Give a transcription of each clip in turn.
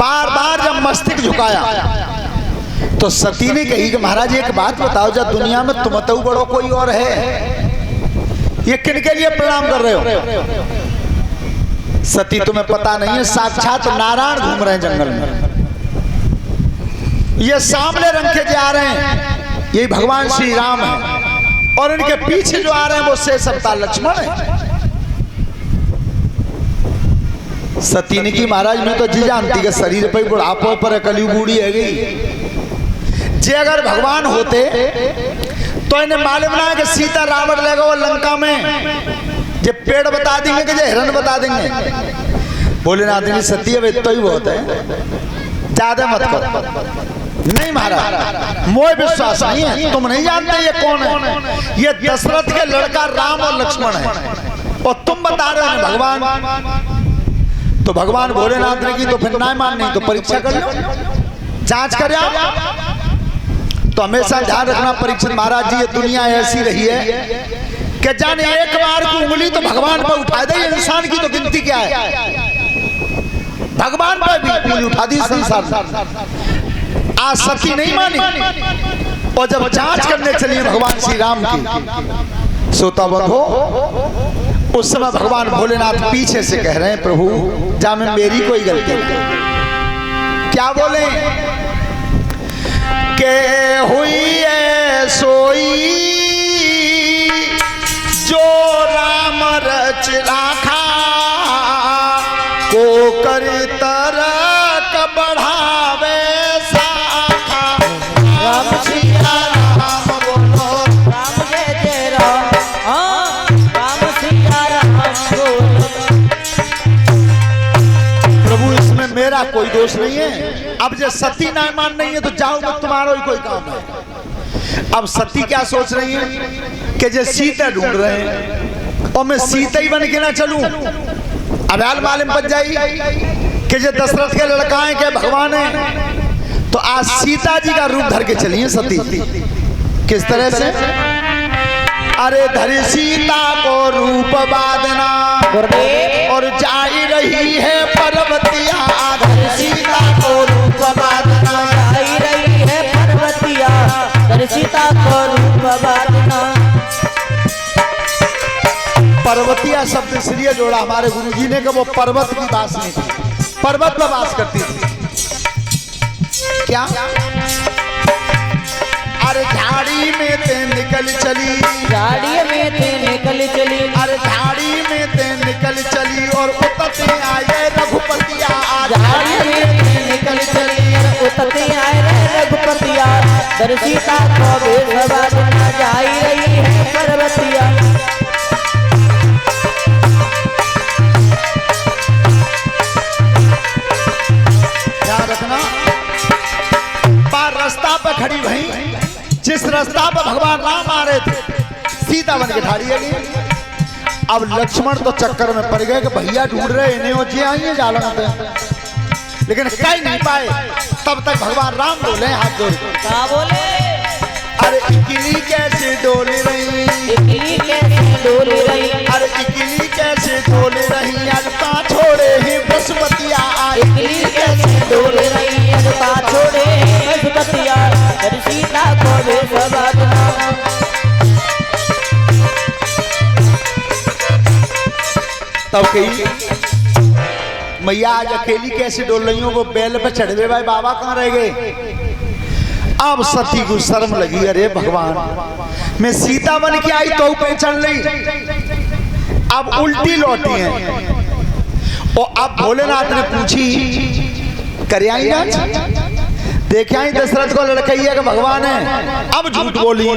बार बार जब मस्तक झुकाया तो सती ने कही कि महाराज एक बात बताओ, जब दुनिया में तुम तो बड़ो कोई और है, ये किनके लिए प्रणाम कर रहे हो? सती तुम्हें पता नहीं है, साक्षात नारायण घूम रहे हैं जंगल में। ये सांवले रंग के जो आ रहे हैं ये भगवान श्री राम है, और इनके पीछे जो आ रहे हैं वो शेष अवतार लक्ष्मण है। सती ने की महाराज मैं तो जी जानती कि शरीर पर बुढ़ापो पर कली बूढ़ी है गई, जे अगर भगवान होते तो इन्हें मालूम ना है कि सीता रावण लेगा वो लंका में, जे पेड़ बता देंगे कि जे हिरण बता देंगे। भोलेनाथ ने सती अब इतना ही बहुत है, ज्यादा मत करो। नहीं महाराज मोह विश्वास नहीं है, तुम नहीं जानते ये कौन है, ये दशरथ के लड़का राम और लक्ष्मण है, और तुम बता रहे हो भगवान। तो भगवान भोलेनाथ ने की तो फिर ना मान, नहीं तो परीक्षा कर लो, जांच कर आओ। तो हमेशा ध्यान रखना परीक्षित महाराज जी, ये दुनिया ऐसी रही है कि जाने एक बार को उंगली तो भगवान पर उठा दे, इंसान की तो गिनती क्या है, भगवान पर भी उंगली उठा दी संसार। आज सती नहीं मानी, और जब जांच करने चली भगवान श्री राम की सोता बंधो, उस समय भगवान भोलेनाथ पीछे से कह रहे हैं प्रभु जा में मेरी कोई गलती नहीं। क्या बोले के हुई है सोई जो राम रच राखा, को कर तरक बढ़ावे साखा। राम सिया राम बोलो, राम जय जय राम, राम सिया राम बोलो। प्रभु इसमें मेरा कोई दोष नहीं है। अब जब सती ना मान नहीं है तो जाओ मत, तुम्हारा ही कोई काम है। अब सती क्या सोच रही है कि जो सीता ढूंढ रहे हैं और मैं सीता ही बन के ना चलूं, अब्याल मालूम बच जाएगी कि जो दशरथ के लड़का है के भगवान है। तो आज सीता जी का रूप धर के चलिए सती। किस तरह से? अरे धरी सीता को रूप बादना और जाई रही है पर्वतिया, धरी सीता को रूप बादना जाई रही है पर्वतिया, धरी सीता को रूप बादना। पर्वतिया शब्द इसलिए जोड़ा हमारे गुरुजी ने कि वो पर्वत की वासनी थी, पर्वत में वास करती थी। क्या? अरे झाड़ी में ते निकल चली, झाड़ी में ते निकल चली, अरे झाड़ी में ते निकल चली और उतरते आए रघुपतिया। झाड़ी में ते निकल चली और उतरते आए रघुपतिया, धरी सीता को वेश बादना जाई रही है पर्वतिया। रास्ता पर खड़ी भई, जिस रास्ता पर भगवान राम आ रहे थे सीता बन के ठाड़ी है। अब लक्ष्मण तो चक्कर में पड़ गए कि भैया ढूंढ रहे इन्हें और जी आई है जालंत, लेकिन कह नहीं पाए। तब तक भगवान राम बोले हाथ जोड़, क्या बोले? अरे इकली कैसे डोल रही, इकली कैसे डोल रही, अरे इकली कैसे डोल रही, अलका छोड़े ही बसुमतिया। इकली कैसे डोल रही, अलका छोड़े बसुमतिया, धरी सीता को वेश बादना। तब कही मैया आज अकेली कैसे डोल रही हो, वो बैल पे चढ़े भाई बाबा कहाँ रह गए। अब सती को शर्म लगी, अरे भगवान मैं सीता बन के आई तो पहचान ली, अब उल्टी लौटी है। और अब भोलेनाथ ने पूछी कर आई ना, देखे आई दशरथ को लड़कैया का भगवान है। अब झूठ बोली,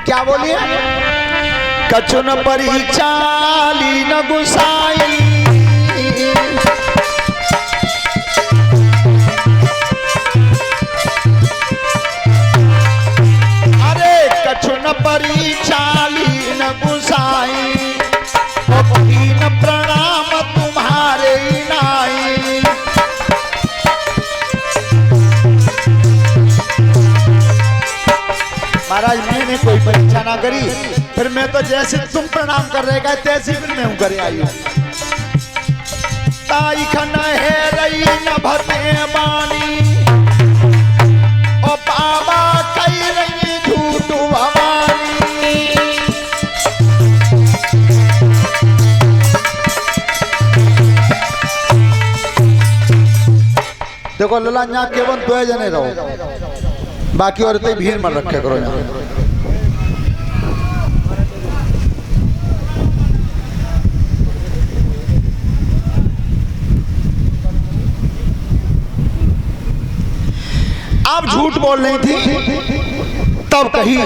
क्या बोली? कचुन परिचाली न गुसाई, अरे कचुन परिचाली न गुसाई, न प्रणाम तुम्हारे नाई। महाराज मैंने कोई परीक्षा ना करी, फिर मैं तो जैसे तुम प्रणाम कर रहे गए तैसे फिर मैं हूं करे आई हूं। ताई खन है रही न भर देखो लला यहाँ केवल 2 जने रहो, बाकी औरतें भीड़ मत रखे करो यहाँ। आप झूठ बोल रही थी तब कही,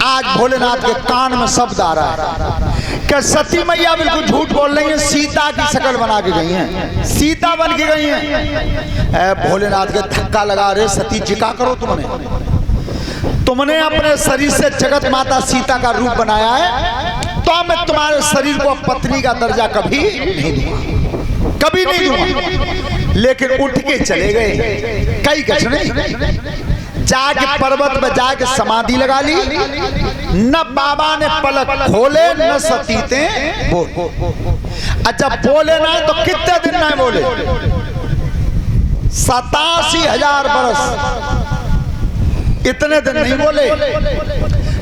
आज भोलेनाथ के कान में शब्द आ रहा है कि सती मैया बिल्कुल झूठ बोल रही है, सीता की शक्ल बना के गई हैं, सीता बन के गई हैं। भोलेनाथ के धक्का लगा रहे, सती जी क्या करो तुमने अपने शरीर से जगत माता सीता का रूप बनाया है, तो मैं तुम्हारे शरीर को पत्नी का दर्जा कभी नहीं दूंगा, कभी नहीं दूंगा। लेकिन उठ के चले गए, कई कछ नहीं, जाके पर्वत में जाके समाधि लगा ली। न बाबा ने पलक खोले न सतीते बोले। जब बोले ना तो कितने दिन ना बोले, 87,000 बरस, इतने दिन नहीं बोले।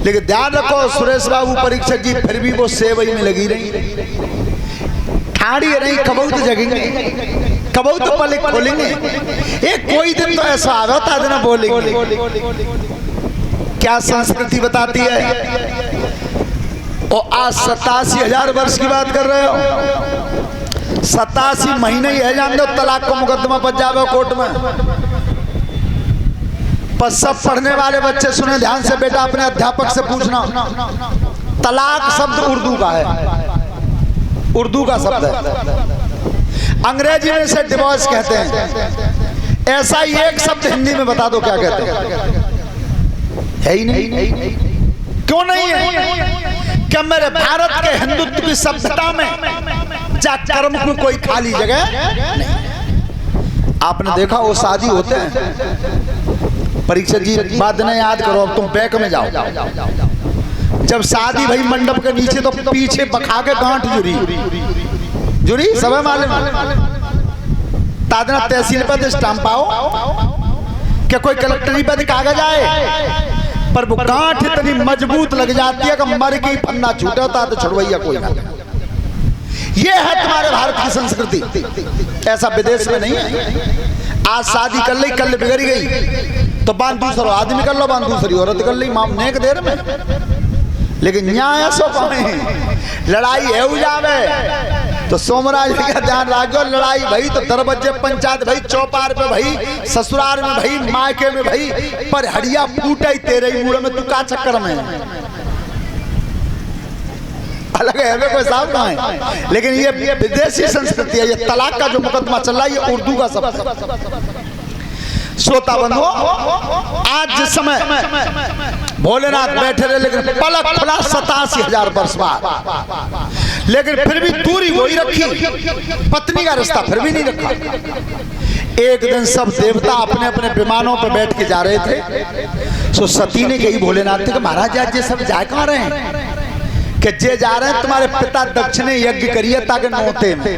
लेकिन ध्यान रखो सुरेश बाबू परीक्षक जी फिर भी वो सेवई में लगी रही, ठाड़ी नहीं, कबूत जगेंगे, कबूत पलक खोलेंगे। एक कोई दिन तो ऐसा आ रहा था ना बोलेंगे। क्या संस्कृति बताती है। और आज 87,000 वर्ष की बात कर रहे हो, 87 महीने ही है, जान दो तलाक को मुकदमा बच जावे कोर्ट में। पर सब पढ़ने वाले बच्चे सुने ध्यान से बेटा, अपने अध्यापक से पूछना, तलाक शब्द उर्दू का है, उर्दू का शब्द है। अंग्रेजी में इसे डिवोर्स कहते हैं। ऐसा ही एक शब्द हिंदी में बता दो क्या कहते हैं? है ही नहीं। क्यों नहीं है? क्या मेरे भारत के हिंदुत्व की सभ्यता में जा कर्म में कोई खाली जगह नहीं। आपने देखा वो शादी होते हैं, परीक्षा जी बात नहीं याद करो, अब तुम बैक में जाओ। जब शादी भाई मंडप के नीचे तो पीछे बखा के गांठ जुड़ी सब मालूम, तादना तहसील पर स्टाम्प आओ, क्या कोई कलेक्टरी पर कागज आए, पर वो गांठ इतनी मजबूत लग जाती है कि मर के पन्ना छूटा होता तो छुड़वैया कोई ना। ये है तुम्हारे भारत की संस्कृति, ऐसा विदेश में नहीं है। आज शादी कर ली, कल बिगड़ गई तो बांध दूसरा आदमी कर लो, बांध दूसरी औरत कर ली, माम नेक देर में। लेकिन न्याय सो लड़ाई है जावे तो सोमराज का ध्यान रखो, लड़ाई भाई तो दरबज्जे पंचायत भाई, चौपार पे भाई, ससुराल में भाई, मायके में भाई, पर हड़िया फूटे तेरे ही मुड़ में, तू का चक्कर में अलग है कोई साहब कहाँ है। लेकिन ये विदेशी संस्कृति है, ये तलाक का जो मुकदमा चल रहा है ये उर्दू का शब्द। श्रोता बंधुओं, आज जिस समय भोलेनाथ बैठे रहे, लेकिन पलक खुला 87,000 वर्ष बाद, लेकिन फिर भी दूरी वही रखी, पत्नी का रिश्ता फिर भी नहीं रखा। एक दिन सब देवता अपने अपने विमानों पर बैठ के जा रहे थे, सो सती ने कही भोलेनाथ से, महाराज आज ये सब जा कहाँ रहे हैं? कि जे जा रहे हैं तुम्हारे पिता दक्ष ने यज्ञ करिए ताकि नौते में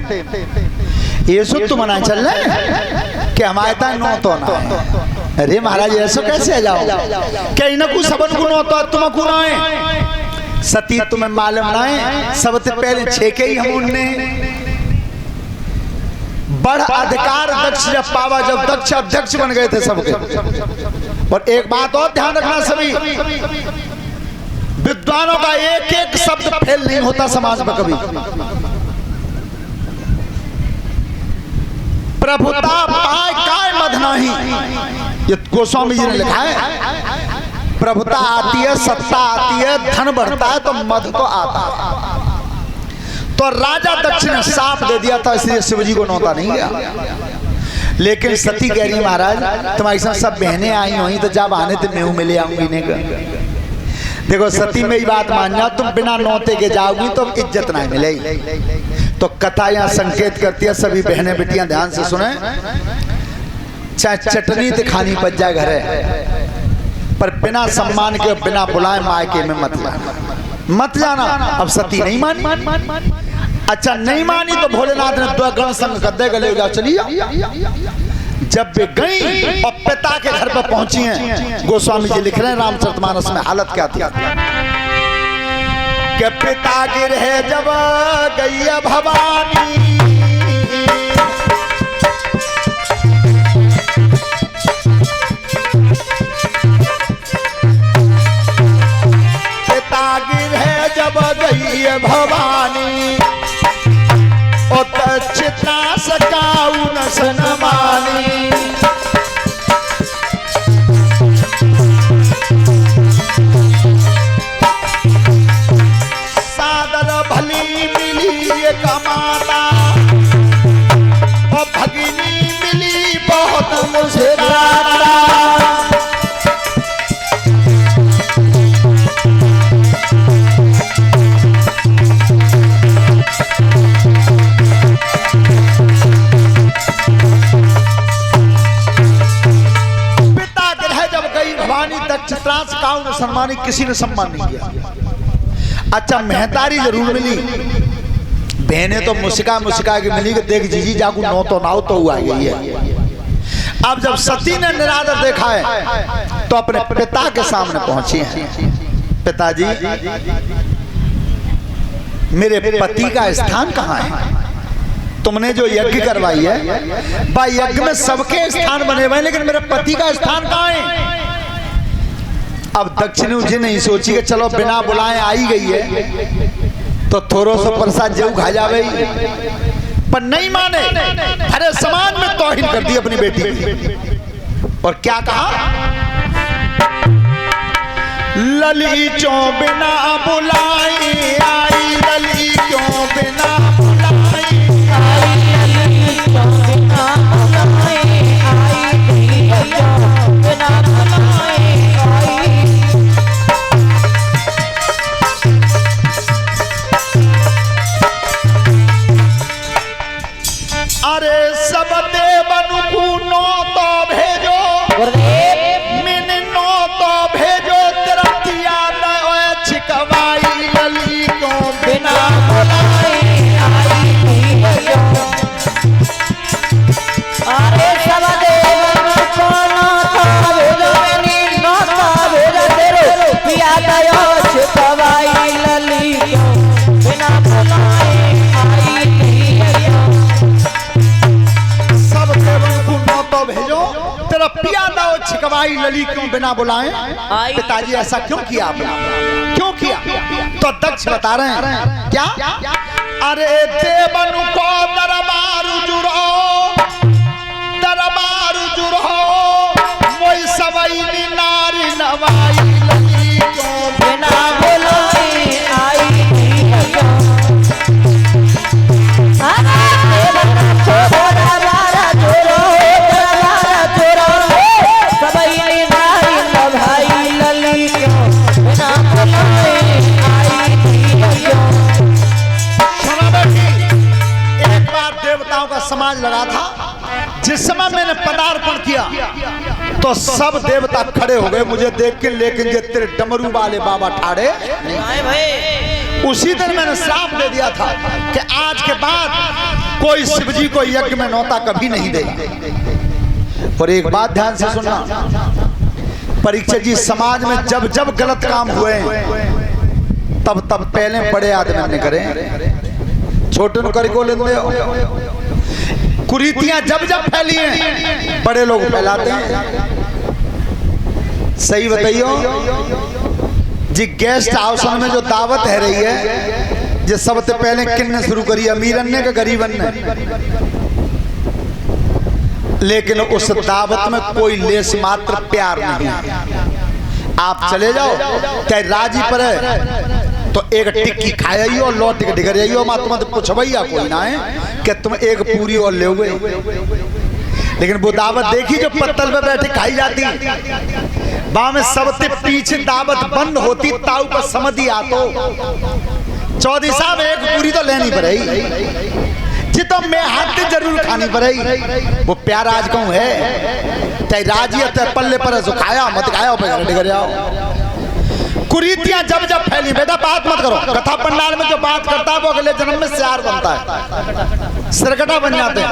ये सो तुम मना चल रहे कि हमारे ता नो तो ना। अरे महाराज ऐसा कैसे जाओ, क्या इनको सबन को नो तो तुम को ना है? सती तुम्हें मालूम ना है, सबसे पहले छेके ही हम उनने बड़ अधिकार दक्ष जब पावा, जब दक्ष अध्यक्ष बन गए थे सबके। और एक बात और ध्यान रखना, सभी विद्वानों का एक एक शब्द फेल नहीं होता समाज में कभी। प्रभुता पाए काय मध नहीं, ये गोस्वामी जी ने लिखा है। प्रभुता आती है, सत्ता आती है, धन बढ़ता है तो मध तो आता है। तो राजा दक्ष ने साफ दे दिया था, इसलिए शिवजी को नौता नहीं गया। लेकिन सती कह रही महाराज तुम्हारी साथ सब बहनें आई हुई, तो जब आने तो मैं मिले आऊंगी नहीं। देखो सती मेरी बात मान जाओ, तुम बिना नौते के जाओगी तो इज्जत नहीं मिलेगी। तो कथा यहाँ संकेत करती है, सभी बहनें बेटियां ध्यान से सुने, चाहे चटनी तो खानी पच जाए घर है, पर बिना सम्मान के बिना बुलाए मायके में मत जाना, मत जाना। अब सती नहीं मानी, अच्छा नहीं मानी तो भोलेनाथ ने 2 गण संग गद्दे गले जा चली। जब वे गई और पिता के घर पर पहुंची हैं, गोस्वामी जी लिख रहे हैं रामचरितमानस में हालत क्या थी कि पिता गिर है जब गई भवानी, सन मानी। सादर भली मिली एक माता और भगिनी मिली बहुत मुस्कुराता। चित्रांश काऊ ने सम्मानित, किसी ने सम्मान नहीं किया। अच्छा मेहतारी जरूर मिली, बहने तो मुस्का मुस्का के मिली कि देख जीजी जाकू नौ तो नाव तो हुआ गई है। अब जब सती ने निरादर देखा है तो अपने पिता के सामने पहुंची है। पिताजी मेरे पति का स्थान कहाँ है? तुमने जो यज्ञ करवाई है भाई यज्ञ में सबके स्थान बने हुए हैं, लेकिन मेरे पति का स्थान कहाँ है? अब दक्षिणी जी नहीं सोची कि चलो बिना बुलाए आई गई है तो थोड़ा सा प्रसाद जरूर खा जावे, पर नहीं माने। अरे समाज में तौहीन कर दी अपनी बेटी की। और क्या कहा? लली क्यों बिना बुलाई आई, लली क्यों बिना बुलाई आई, लली क्यों बिना बुलाई आई, बिना बुलाई आई। अरे सब देवन को नो तो भेजो, मिन नो तो भेजो, तेरा दिया न छिकवाई, लली को बिना बुलाई आई। अरे सब देवन को नो तो भेजो, मिन नो तो भेजो, तेरा दिया न छिकवाई, लली को बिना बुलाई आई। भेजो तेरा पिया दाओ छिकवाई, लली क्यों बिना बुलाए। पिताजी ऐसा क्यों किया आपने? क्यों किया? तो दक्ष बता रहे हैं क्या? अरे देवन को दरबार जुड़ो, दरबार जुड़ो, मोई सवई नारी नवाई, लली क्यों बिना बुलाई आई। समाज लगा था, जिस समय मैंने पदार्पण किया तो सब देवता खड़े हो गए मुझे देख के, लेकिन ये तेरे डमरू वाले बाबा ठाड़े नहीं। उसी दिन मैंने श्राप दे दिया था कि आज के बाद कोई शिव जी को यज्ञ में नौता कभी नहीं देगा। और एक बात ध्यान से सुनना परीक्षित जी, समाज में जब जब गलत काम हुए तब तब पहले बड़े आदमी ने करे, छोटे न को लेते। कुरीतियां जब जब फैली हैं बड़े लोग फैलाते हैं। सही बताइयो जी, गेस्ट हाउस में जो दावत है रही है, जो सबसे पहले किन्ने शुरू करी, अमीरन ने का गरीबन ने। लेकिन उस दावत में कोई लेस मात्र प्यार नहीं। आप चले जाओ चाहे राजी पर है तो एक टिक्की खाई और लौट के डिगर जाइयो, माँ तुम पूछबैया कोई ना है कि तुम एक पूरी और ले हुए। लेकिन वो दावत देखी जो पत्तल पे बैठे खाई जाती, वहां में सबसे पीछे दावत बंद होती, ताऊ पर समझी आतो चौधरी साहब एक पूरी तो लेनी पड़ेगी जी, तो मैं हाथ जरूर खानी पड़ेगी। वो प्यार आज कहूँ है चाहे राजी है पल्ले पर खाया मत खाया डिगर जाओ। कुरीतियां जब जब फैली, बेटा बात मत करो, कथा पंडाल में जो बात करता है वो अगले जन्म में सियार बनता है, सिरकटा बन जाते हैं।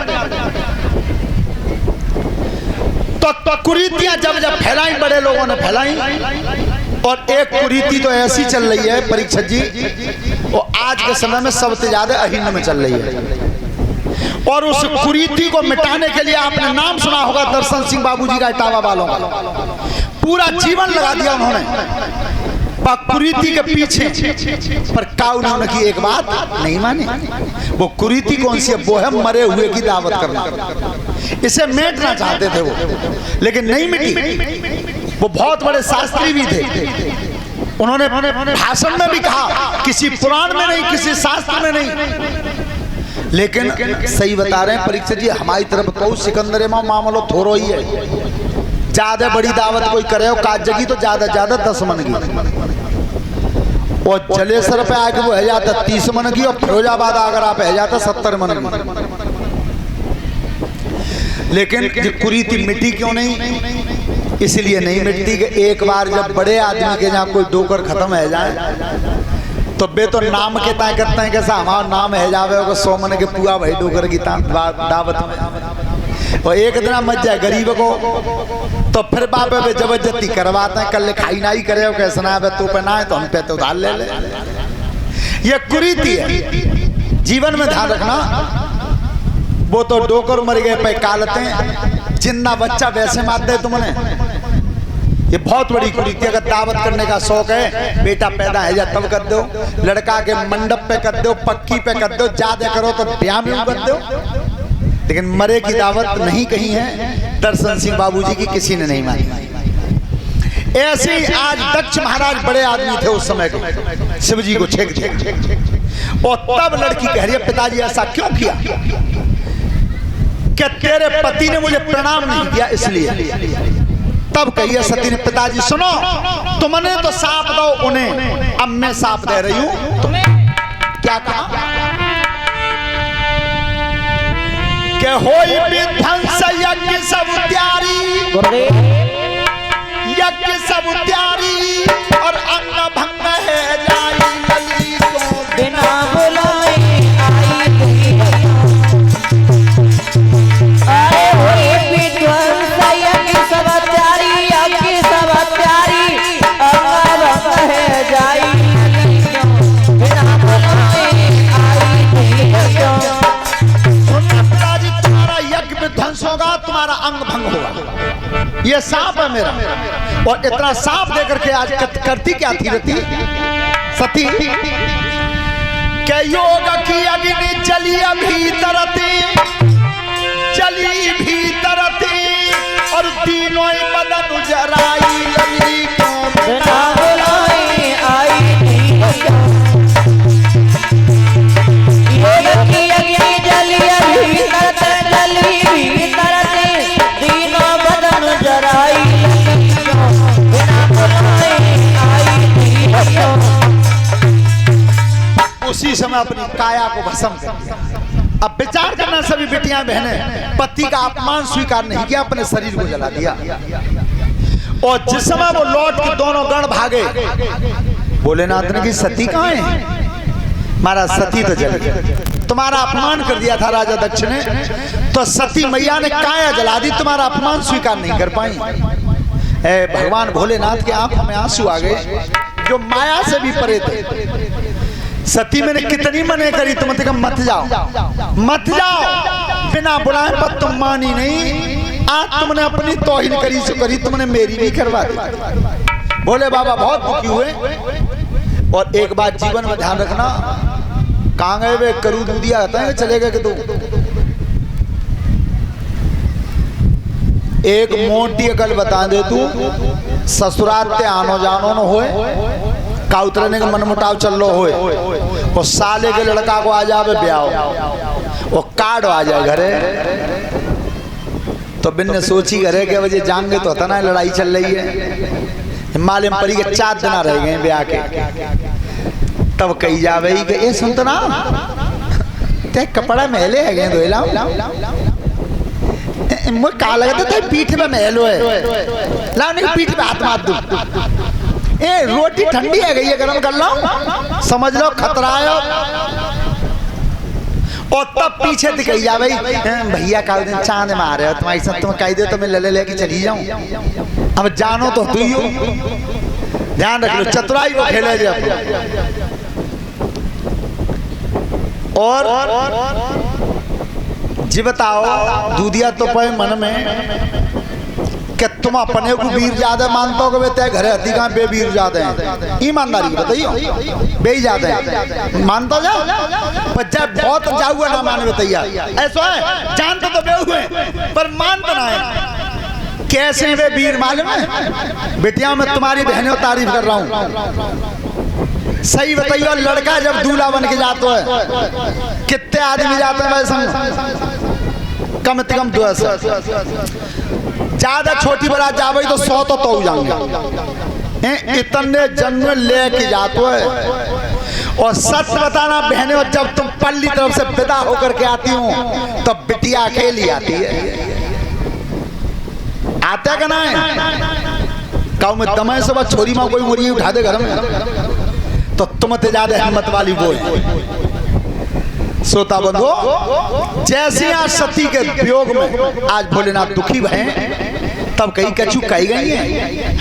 तो कुरीतियां जब जब फैलाई, बड़े लोगों ने फैलाई, और एक कुरीति तो ऐसी चल रही है परीक्षित जी, वो आज के समय में सबसे ज्यादा अहिंद में चल रही है। और उस कुरीति को मिटाने के लिए आपने नाम सुना होगा दर्शन सिंह बाबूजी का, इटावा वालों का पूरा जीवन लगा दिया उन्होंने कुरीति के पीछे, पर काऊ ने की एक बात नहीं मानी। वो कुरीति कौन सी है? वो है मरे हुए की दावत करना। इसे मेटना चाहते थे वो, लेकिन नहीं मिटी। वो बहुत बड़े शास्त्री भी थे। उन्होंने भाषण में भी कहा, किसी पुराण में नहीं, किसी शास्त्र में नहीं। लेकिन सही बता रहे हैं परीक्षित जी, हमारी तरफ तो सिकंदर मामलो थोड़ो ही है। ज्यादा बड़ी दावत कोई करे हो काज जगी तो ज्यादा 10 मन की, और जलेसर पे आके वो है जाता 30 मन की, और फिरोजाबाद अगर आप है जाता 70 मन की। लेकिन कुरीति मिट्टी क्यों नहीं? इसलिए नहीं मिटती कि एक बार जब बड़े आदमी के जहाँ कोई डोकर खत्म है जाए तो बे तो नाम के तय करते हैं कैसा हमारा नाम है जावे 100 मन के पुआ भाई डोकर की दावत में, और एक दिन मच जाए गरीब को तो फिर बाबे पे जबरदस्ती करवाते हैं। कल खाई ना ही करे हो कैसा ना तू पे ना है तो हम पे तो उधार ले ले। ये कुरीति है, जीवन में ध्यान रखना। वो तो डोकर मर गए पे कालते हैं, जिंदा बच्चा वैसे मार दे तुमने। ये बहुत बड़ी कुरीति। अगर दावत करने का शौक है, बेटा पैदा है जा तब कर दो, लड़का के मंडप पे कर दो, पक्की पे कर दो, ज्यादा करो तो ब्याह में कर दो, लेकिन मरे की दावत नहीं कही है। दर्शन सिंह बाबूजी की किसी ने नहीं मानी। ऐसे ही आज दक्ष महाराज बड़े आदमी थे उस समय के, शिव जी को छेक छेक, और तब लड़की कह रही है पिताजी ऐसा क्यों किया? क्या तेरे पति ने मुझे प्रणाम नहीं किया इसलिए? तब कहिए सती ने, पिताजी सुनो, तुमने तो साप दो उन्हें, अब मैं साप दे रही हूं तुम्हें। क्या कहा? के होई विध्वंस यज्ञ सब त्यारी, यज्ञ सब त्यारी, और अन्न भंग है जाई लली को बिना बुलाए आई होई विध्वंस यज्ञ सब त्यारी, यज्ञ सब त्यारी, अन्न भंग है जाई बिना बुलाए आई। विध्वंस होगा, तुम्हारा अंग भंग होगा। ये सांप है मेरा, और इतना सांप देकर के आज करती क्या थी रती सती? के योग की अग्नि चली भीतर चली भीतर, और तीनों बदन जराई लली को बिना बुलाए आई। योग की अग्नि जली भीतर तीनों बदन जराई बिना बुलाए आई। उसी समय अपनी काया को भस्म कर दिया। अब विचार करना सभी बेटियां बहनें, पति का अपमान स्वीकार नहीं किया, अपने शरीर को जला दिया। और जिस समय वो लौट के दोनों गण भागे, भोलेनाथ ने की सती कहाँ है? महाराज सती तो जल गई, तुम्हारा अपमान कर दिया था राजा दक्ष ने, तो सती मैया ने काया जला दी, तुम्हारा अपमान स्वीकार नहीं कर पाई। भगवान भोलेनाथ के आंखों में आंसू आ गए, जो माया से भी परे थे। सती मैंने कितनी मने करी, तुम मत जाओ मत जाओ, बिना बुलाए पर तुम मानी नहीं। आज तुमने अपनी तौहीन करी सो करी, तुमने मेरी भी करवा दी। भोले बाबा बहुत दुखी हुए। और एक बात जीवन में ध्यान रखना, कहाँ गए वे करू दूधिया आता है, चले गए कि तू एक मोटी अकल बता दे तू, ससुराल ते आनो जानो न होए, का उतरने का मन मुटाव चल लो होए, और साले के लड़का को आ जावे ब्याह, और कार्ड आ जाए घरे, तो बिन ने सोची घरे के वजह जाएंगे तो तना लड़ाई चल रही है, मालूम पड़ी के 4 दिन रह गए ब्याह के। तब कही जावे कि ए सुन तो ना, ते कपड़ा मैले है गए धोइला मुझे का लगा था पीठ में महलो है, लाओ नहीं पीठ पे हाथ मार दूं। ए रोटी ठंडी है गई है, गरम कर लो, समझ लो खतरा है। और तब पीछे दिखाई जा भाई, भैया का दिन चांद में आ रहे हो, तुम्हारी सब तुम कह दो तो मैं ले लेके चली जाऊं। अब जानो तो तू ही हो, ध्यान रख लो, चतुराई वो खेले जाए। और जी बताओ, दूधिया तो पे मन में कि तुम अपने को वीर ज्यादा मानते हो कि वे तय घरे हती कहाँ बेवीर ज्यादा हैं? ईमानदारी बताइयो, बे ज्यादा है मानता जाओ, पर जब बहुत जाऊगा ना मानवे तैयार। ऐसा है जानते तो बे हुए पर मानता ना है। कैसे वे वीर मालूम है? बेटिया मैं तुम्हारी बहनों तारीफ कर रहा हूँ। सही बताइयो, लड़का जब दूल्हा बन के जाता है कितने आदमी जाते हैं वैसे? कम से कम 200। ज्यादा छोटी बारात जावे तो 100 तो जाएंगे। इतने जन्म लेके जाते है। और सच बताना बहने, जब तुम पल्ली तरफ से विदा होकर के आती हो तो बिटिया अकेली आती है। आता का ना है काऊ में दमे से बस छोरी माँ कोई मुर्गी उठा दे घर में तो तुम ते ज्यादा हिम्मत वाली वो है। श्रोता बंधु, जैसे आज सती के वियोग में आज भोलेनाथ दुखी भय तब कई कछु कही गई है।